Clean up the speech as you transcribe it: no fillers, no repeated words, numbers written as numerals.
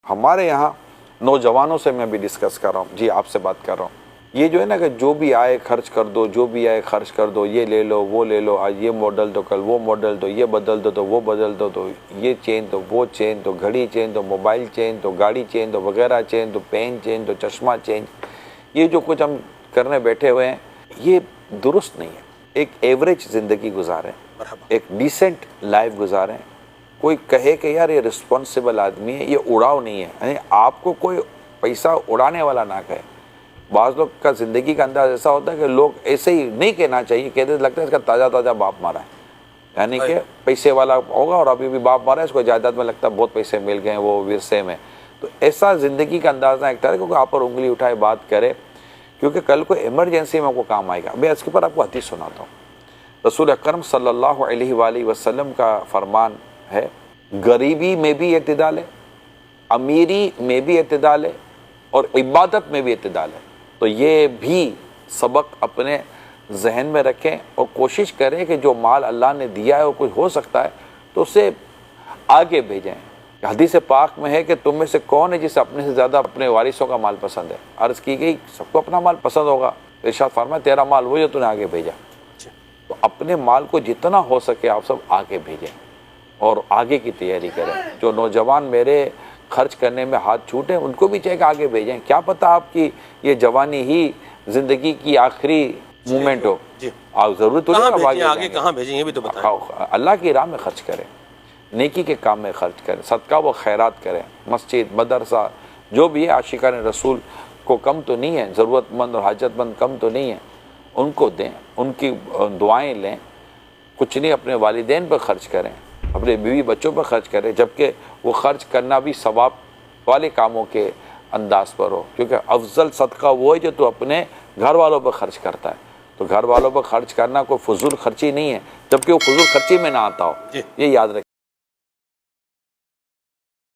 हमारे यहाँ नौजवानों से मैं भी डिस्कस कर रहा हूँ जी, आपसे बात कर रहा हूँ। ये जो है ना कि जो भी आए खर्च कर दो, जो भी आए खर्च कर दो, ये ले लो वो ले लो, आज ये मॉडल तो कल वो मॉडल, तो ये बदल दो तो वो बदल दो, तो ये चेंज तो वो चेंज, तो घड़ी चेंज, तो मोबाइल चेंज, तो गाड़ी चेंज, तो वगैरह चेंज, तो पेन चेंज, तो चश्मा चेंज। ये जो कुछ हम करने बैठे हुए हैं ये दुरुस्त नहीं है। एक एवरेज ज़िंदगी गुजारें, एक डिसेंट लाइफ गुजारें। कोई कहे कि यार ये रिस्पॉन्सिबल आदमी है, ये उड़ाव नहीं है, यानी आपको कोई पैसा उड़ाने वाला ना कहे। बाज़ लोग का ज़िंदगी का अंदाज़ ऐसा होता है कि लोग ऐसे ही नहीं कहना चाहिए, कहते लगता है इसका ताज़ा ताज़ा बाप मारा है, यानी कि पैसे वाला होगा और अभी भी बाप मारा है, इसको जायदाद में लगता है बहुत पैसे मिल गए हैं वो विरसे में। तो ऐसा ज़िंदगी का अंदाज़ा एक तरह क्योंकि आप पर उंगली उठाए बात करे, क्योंकि कल को इमरजेंसी में आपको काम आएगा। मैं इसके ऊपर आपको हदीस सुनाता हूँ। रसूल अकरम सल्लल्लाहु अलैहि वसल्लम का फरमान है, गरीबी में भी इत्तिदाल है, अमीरी में भी इत्तिदाल है, और इबादत में भी इत्तिदाल है। तो ये भी सबक अपने जहन में रखें और कोशिश करें कि जो माल अल्लाह ने दिया है और कुछ हो सकता है तो उसे आगे भेजें। हदीस पाक में है कि तुम में से कौन है जिसे अपने से ज़्यादा अपने वारिसों का माल पसंद है। अर्ज़ की गई सबको अपना माल पसंद होगा। इरशाद फरमाया तेरा माल वो जो तूने आगे भेजा। तो अपने माल को जितना हो सके आप सब आगे भेजें और आगे की तैयारी करें। जो नौजवान मेरे खर्च करने में हाथ छूटे उनको भी चाहिए कि आगे भेजें। क्या पता आपकी ये जवानी ही ज़िंदगी की आखिरी मोमेंट हो, आप ज़रूरत आगे कहाँ भेजें ये भी तो बताएं। अल्लाह की राह में खर्च करें, नेकी के काम में खर्च करें, सदका व खैरात करें, मस्जिद मदरसा जो भी है आशिकान रसूल को कम तो नहीं है, ज़रूरतमंद और हाजतमंद कम तो नहीं है, उनको दें, उनकी दुआएं लें। कुछ नहीं अपने वालिदैन पर खर्च करें, अपने बीवी बच्चों पर खर्च करें, जबकि वो खर्च करना भी सवाब वाले कामों के अंदाज पर हो, क्योंकि अफजल सदका वो है जो तो अपने घर वालों पर खर्च करता है। तो घर वालों पर खर्च करना कोई फजूल खर्ची नहीं है, जबकि वो फजूल खर्ची में ना आता हो, ये याद रखें।